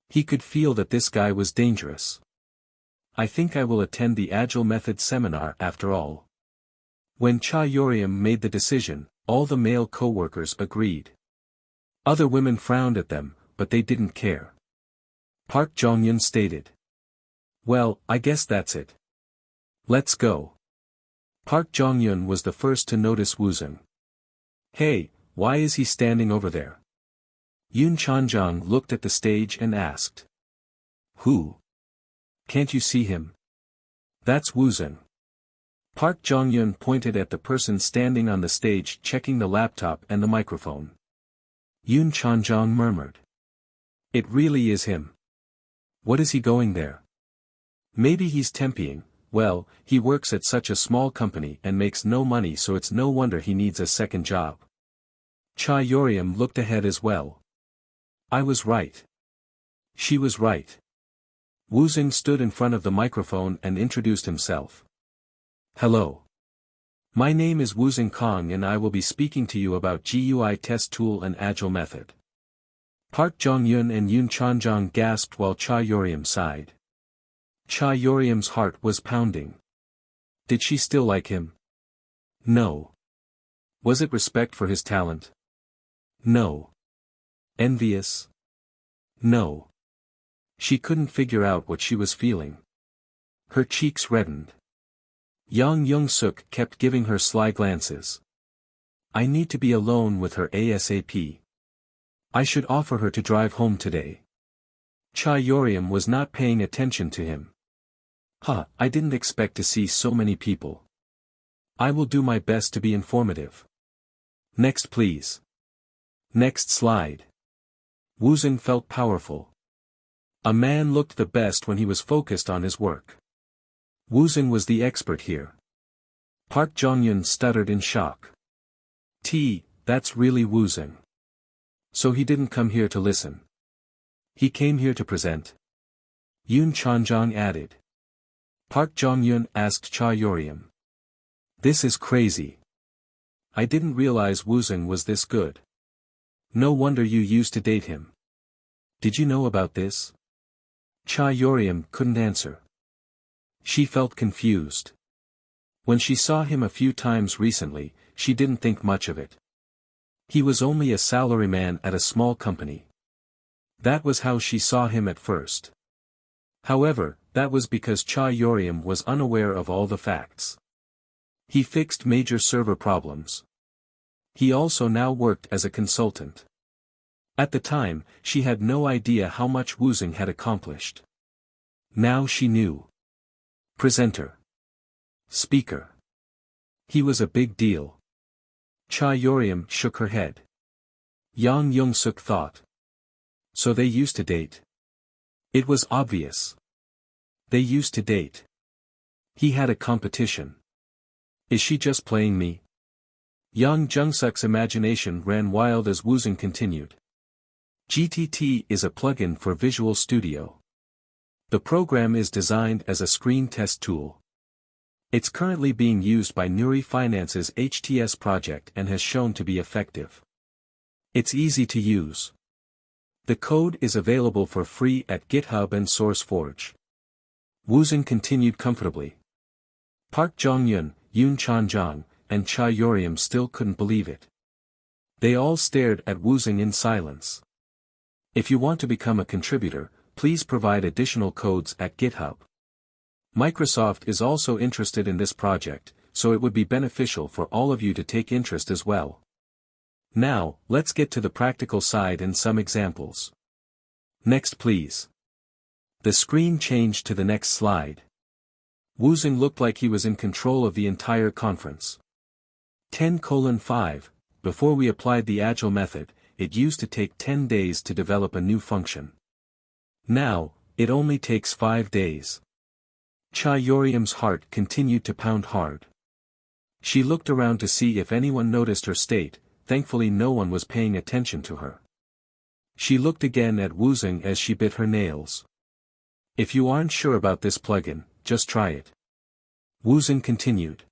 He could feel that this guy was dangerous. I think I will attend the Agile Method seminar after all. When Cha Yoriam made the decision, all the male co-workers agreed. Other women frowned at them, but they didn't care. Park Jong-yun stated. Well, I guess that's it. Let's go. Park Jong-yun was the first to notice Woosung. Hey, why is he standing over there? Yoon Chanjang looked at the stage and asked. Who? Can't you see him? That's Woosung. Park Jong-yun pointed at the person standing on the stage checking the laptop and the microphone. Yoon Chanjang murmured. It really is him. What is he going there? Maybe he's temping. Well, he works at such a small company and makes no money, so it's no wonder he needs a second job. Cha Yoriam looked ahead as well. I was right. She was right. Woosung stood in front of the microphone and introduced himself. Hello. My name is Woosung Kang and I will be speaking to you about GUI test tool and Agile method. Park Jong-yun and Yoon Chanjang gasped while Cha Yoriam sighed. Cha Yoriam's heart was pounding. Did she still like him? No. Was it respect for his talent? No. Envious? No. She couldn't figure out what she was feeling. Her cheeks reddened. Yang Young-suk kept giving her sly glances. I need to be alone with her ASAP. I should offer her to drive home today. Cha Yoriam was not paying attention to him. I didn't expect to see so many people. I will do my best to be informative. Next please. Next slide. Woosung felt powerful. A man looked the best when he was focused on his work. Woosung was the expert here. Park Jong-yun stuttered in shock. That's really Woosung. So he didn't come here to listen. He came here to present. Yoon Chanjang added. Park Jong-yun asked Cha Yoriam. This is crazy. I didn't realize Woosung was this good. No wonder you used to date him. Did you know about this? Cha Yoriam couldn't answer. She felt confused. When she saw him a few times recently, she didn't think much of it. He was only a salaryman at a small company. That was how she saw him at first. However, that was because Cha Yoriam was unaware of all the facts. He fixed major server problems. He also now worked as a consultant. At the time, she had no idea how much Woosung had accomplished. Now she knew. Presenter. Speaker. He was a big deal. Cha Yoriam shook her head. Yang Young-suk thought. So they used to date. It was obvious. They used to date. He had a competition. Is she just playing me? Yang Jung-suk's imagination ran wild as Woosung continued. GTT is a plugin for Visual Studio. The program is designed as a screen test tool. It's currently being used by Nuri Finance's HTS project and has shown to be effective. It's easy to use. The code is available for free at GitHub and SourceForge. Woosung continued comfortably. Park Jong-yun, Yoon Chanjang, and Cha Yoriam still couldn't believe it. They all stared at Woosung in silence. If you want to become a contributor, please provide additional codes at GitHub. Microsoft is also interested in this project, so it would be beneficial for all of you to take interest as well. Now, let's get to the practical side and some examples. Next please. The screen changed to the next slide. Woosung looked like he was in control of the entire conference. 10:5, before we applied the Agile method, it used to take 10 days to develop a new function. Now, it only takes 5 days. Cha Yoriam's heart continued to pound hard. She looked around to see if anyone noticed her state. Thankfully no one was paying attention to her. She looked again at Woosung as she bit her nails. If you aren't sure about this plugin, just try it. Woosung continued.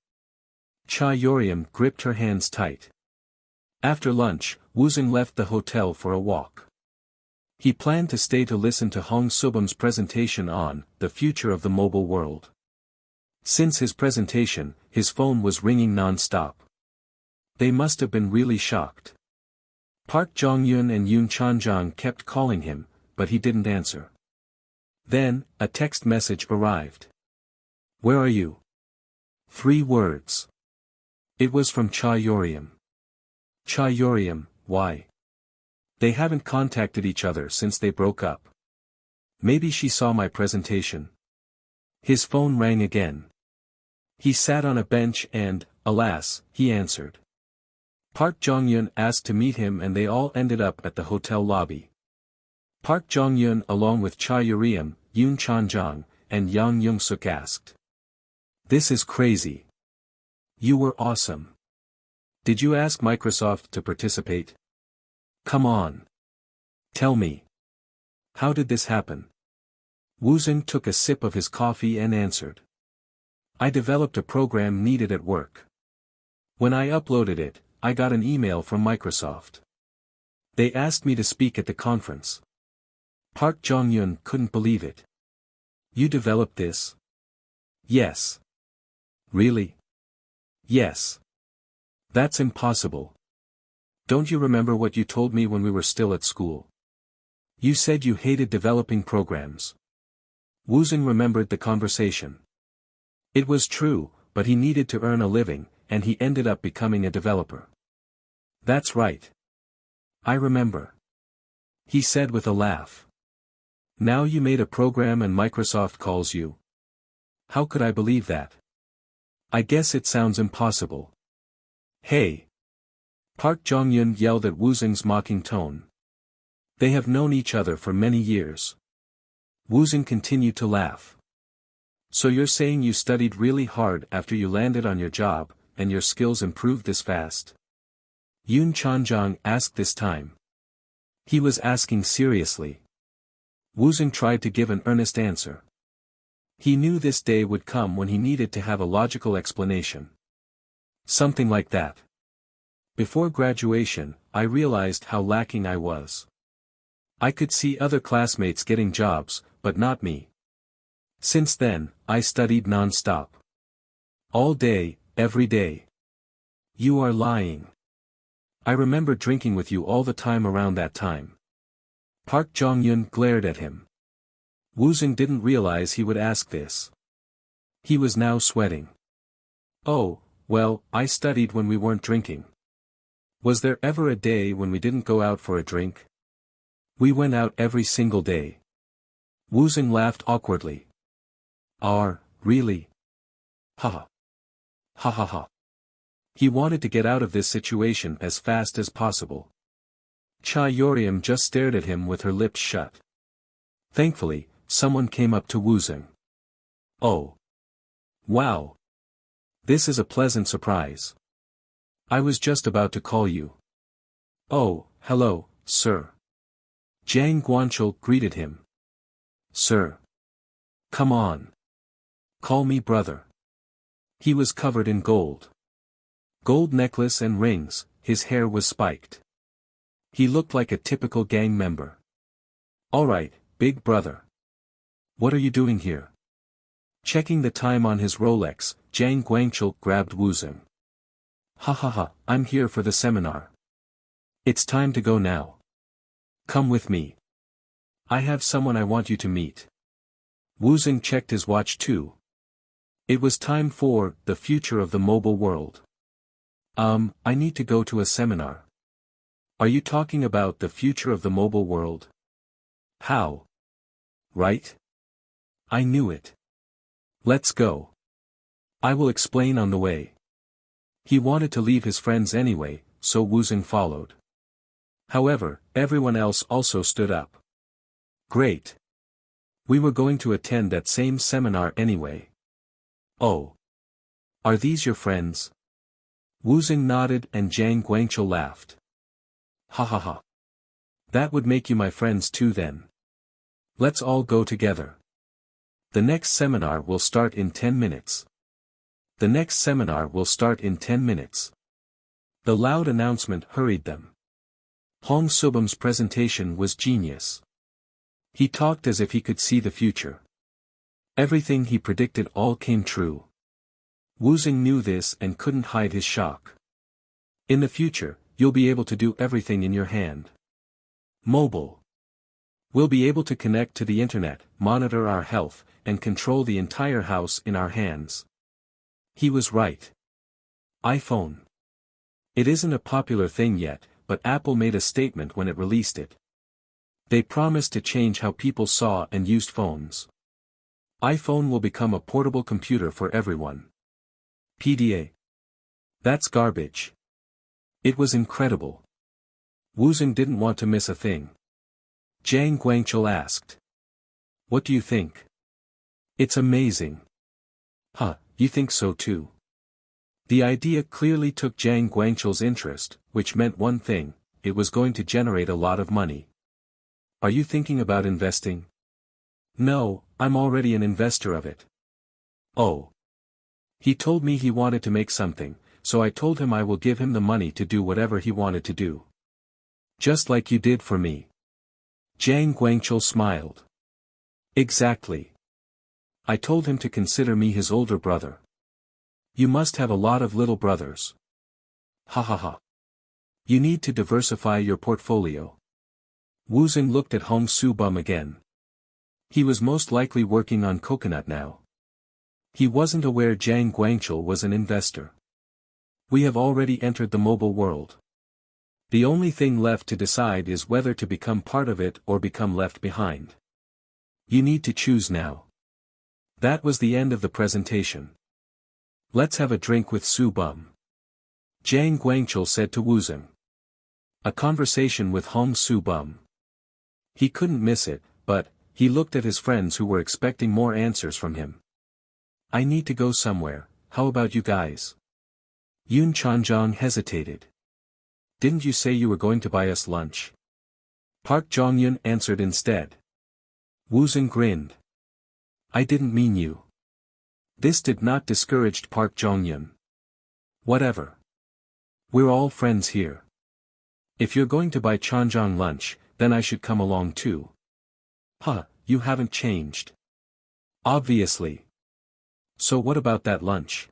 Cha Yoriam gripped her hands tight. After lunch, Woosung left the hotel for a walk. He planned to stay to listen to Hong Subam's presentation on the future of the mobile world. Since his presentation, his phone was ringing non-stop. They must have been really shocked. Park Jong-yun and Yoon Chan-jang kept calling him, but he didn't answer. Then, a text message arrived. "Where are you?" 3 words. It was from Cha Yoriam. Cha Yoriam, why? They haven't contacted each other since they broke up. Maybe she saw my presentation. His phone rang again. He sat on a bench and, alas, he answered. Park Jong-yun asked to meet him and they all ended up at the hotel lobby. Park Jong-yun along with Cha Yoriam, Yoon Chan-jang, and Yang Young-suk asked. "This is crazy. You were awesome. Did you ask Microsoft to participate? Come on. Tell me. How did this happen?" Woosung took a sip of his coffee and answered. "I developed a program needed at work. When I uploaded it, I got an email from Microsoft. They asked me to speak at the conference." Park Jong-yun couldn't believe it. "You developed this?" "Yes." "Really?" "Yes." "That's impossible. Don't you remember what you told me when we were still at school? You said you hated developing programs." Woosung remembered the conversation. It was true, but he needed to earn a living, and he ended up becoming a developer. "That's right. I remember," he said with a laugh. "Now you made a program and Microsoft calls you. How could I believe that? I guess it sounds impossible." "Hey!" Park Jong-yun yelled at Woosung's mocking tone. "They have known each other for many years." Woosung continued to laugh. "So you're saying you studied really hard after you landed on your job, and your skills improved this fast?" Yoon Chan-jang asked this time. He was asking seriously. Woosung tried to give an earnest answer. He knew this day would come when he needed to have a logical explanation. Something like that. "Before graduation, I realized how lacking I was. I could see other classmates getting jobs, but not me. Since then, I studied non-stop. All day, every day." "You are lying. I remember drinking with you all the time around that time." Park Jong-yun glared at him. Woosung didn't realize he would ask this. He was now sweating. "Oh, well, I studied when we weren't drinking. Was there ever a day when we didn't go out for a drink? We went out every single day." Woosung laughed awkwardly. Really? Ha. Ha ha ha. He wanted to get out of this situation as fast as possible. Cha Yoriam just stared at him with her lips shut. Thankfully, someone came up to Woosung. "Oh. Wow. This is a pleasant surprise. I was just about to call you." "Oh, hello, sir." Jang Guanchul greeted him. "Sir. Come on. Call me brother." He was covered in gold. Gold necklace and rings, his hair was spiked. He looked like a typical gang member. "All right, big brother. What are you doing here?" Checking the time on his Rolex, Jang Guangchul grabbed Woosung. "Ha ha ha, I'm here for the seminar. It's time to go now. Come with me. I have someone I want you to meet." Woosung checked his watch too. It was time for the future of the mobile world. I need to go to a seminar." "Are you talking about the future of the mobile world?" "How? Right? I knew it. Let's go. I will explain on the way." He wanted to leave his friends anyway, so Woosung followed. However, everyone else also stood up. "Great. We were going to attend that same seminar anyway." "Oh. Are these your friends?" Woosung nodded and Jang Guangchul laughed. "Ha ha ha. That would make you my friends too then. Let's all go together. The next seminar will start in 10 minutes. The next seminar will start in 10 minutes. The loud announcement hurried them. Hong Subam's presentation was genius. He talked as if he could see the future. Everything he predicted all came true. Woosung knew this and couldn't hide his shock. In the future, you'll be able to do everything in your hand. Mobile. We'll be able to connect to the internet, monitor our health, and control the entire house in our hands. He was right. iPhone. It isn't a popular thing yet, but Apple made a statement when it released it. They promised to change how people saw and used phones. iPhone will become a portable computer for everyone. PDA. That's garbage. It was incredible. Woosung didn't want to miss a thing. Jang Guangchul asked. What do you think? It's amazing. Huh, you think so too? The idea clearly took Jang Guangchul's interest, which meant one thing, it was going to generate a lot of money. Are you thinking about investing? No, I'm already an investor of it. Oh. He told me he wanted to make something, so I told him I will give him the money to do whatever he wanted to do. Just like you did for me. Jang Guangchul smiled. Exactly. I told him to consider me his older brother. You must have a lot of little brothers. Ha ha ha. You need to diversify your portfolio. Woosung looked at Hong Subam again. He was most likely working on coconut now. He wasn't aware Jang Guangchul was an investor. We have already entered the mobile world. The only thing left to decide is whether to become part of it or become left behind. You need to choose now. That was the end of the presentation. Let's have a drink with Subam. Jang Guangchul said to Woosung. A conversation with Hong Subam. He couldn't miss it, but, he looked at his friends who were expecting more answers from him. I need to go somewhere, how about you guys? Yoon Chanjong hesitated. Didn't you say you were going to buy us lunch? Park Jong-yun answered instead. Woosung grinned. I didn't mean you. This did not discourage Park Jong-yun. Whatever. We're all friends here. If you're going to buy Chanjong lunch, then I should come along too. Huh, you haven't changed. Obviously. So what about that lunch?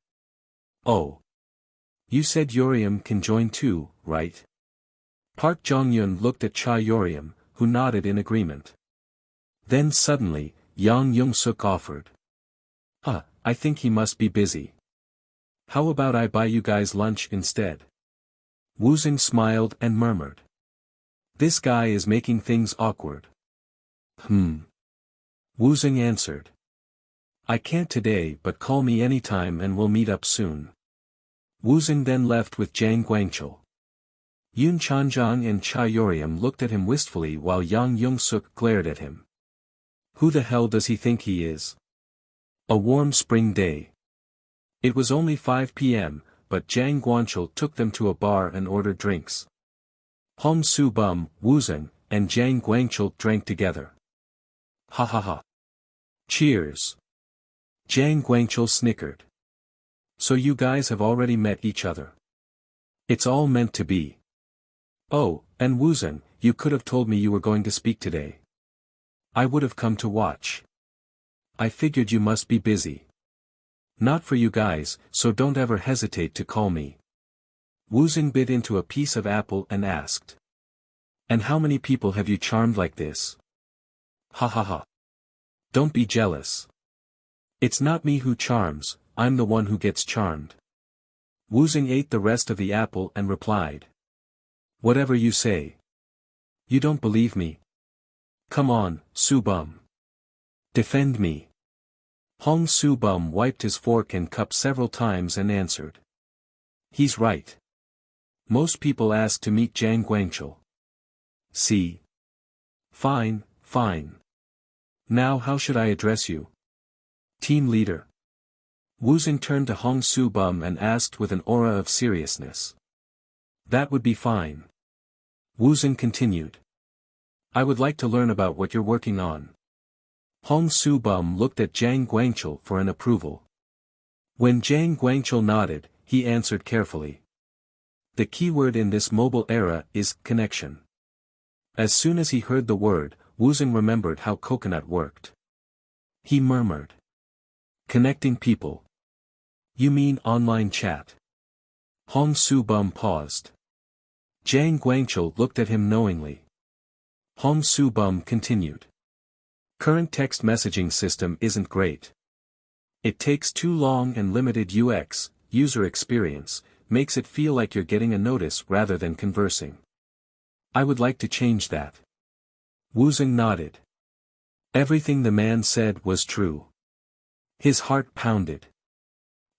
Oh. You said Yoriam can join too, right? Park Jong-yun looked at Cha Yoriam, who nodded in agreement. Then suddenly, Yang Young-suk offered. I think he must be busy. How about I buy you guys lunch instead? Woosung smiled and murmured. This guy is making things awkward. Woosung answered. I can't today but call me anytime and we'll meet up soon. Woosung then left with Jang Guangchul. Yoon Chanjong and Cha Yoriam looked at him wistfully while Yang Young-suk glared at him. Who the hell does he think he is? A warm spring day. It was only 5 p.m., but Jang Guangchul took them to a bar and ordered drinks. Hong Subam, Woosung, and Jang Guangchul drank together. Ha ha ha. Cheers. Jang Guangchul snickered. So you guys have already met each other. It's all meant to be. Oh, and Woosung, you could have told me you were going to speak today. I would have come to watch. I figured you must be busy. Not for you guys, so don't ever hesitate to call me. Woosung bit into a piece of apple and asked. And how many people have you charmed like this? Ha ha ha. Don't be jealous. It's not me who charms, I'm the one who gets charmed. Woosung ate the rest of the apple and replied. Whatever you say. You don't believe me. Come on, Subam. Defend me. Hong Subam wiped his fork and cup several times and answered. He's right. Most people ask to meet Jang Guangchul. See? Fine, fine. Now how should I address you? Team leader. Woosung turned to Hong Subam and asked with an aura of seriousness. That would be fine. Woosung continued. I would like to learn about what you're working on. Hong Subam looked at Jang Guangchul for an approval. When Jang Guangchul nodded, he answered carefully. The keyword in this mobile era is connection. As soon as he heard the word, Woosung remembered how Coconut worked. He murmured. Connecting people. You mean online chat? Hong Soo-bum paused. Jang Guangchul looked at him knowingly. Hong Soo-bum continued. Current text messaging system isn't great. It takes too long and limited UX, user experience, makes it feel like you're getting a notice rather than conversing. I would like to change that. Woosung nodded. Everything the man said was true. His heart pounded.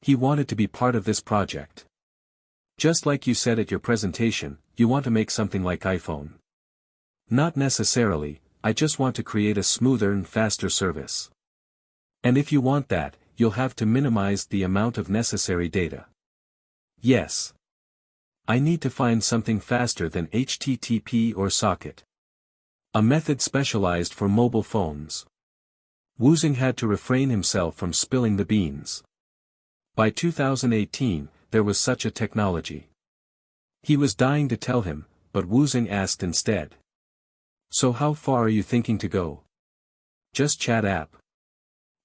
He wanted to be part of this project. Just like you said at your presentation, you want to make something like iPhone. Not necessarily, I just want to create a smoother and faster service. And if you want that, you'll have to minimize the amount of necessary data. Yes. I need to find something faster than HTTP or socket. A method specialized for mobile phones. Woosung had to refrain himself from spilling the beans. By 2018, there was such a technology. He was dying to tell him, but Woosung asked instead. So how far are you thinking to go? Just chat app.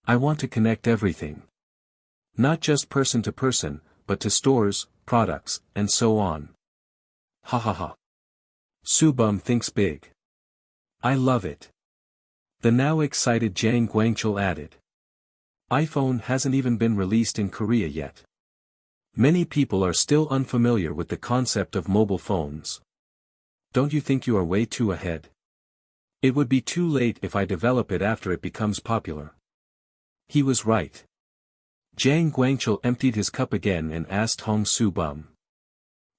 I want to connect everything. Not just person to person, but to stores, products, and so on. Ha ha ha. Soo-bum thinks big. I love it. The now excited Jang Guangchul added. iPhone hasn't even been released in Korea yet. Many people are still unfamiliar with the concept of mobile phones. Don't you think you are way too ahead? It would be too late if I develop it after it becomes popular. He was right. Jang Guangchul emptied his cup again and asked Hong Soo-bum.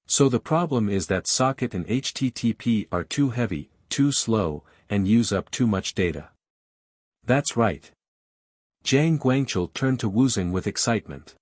So the problem is that socket and HTTP are too heavy, too slow, and use up too much data. That's right. Jang Guangchul turned to Woosung with excitement.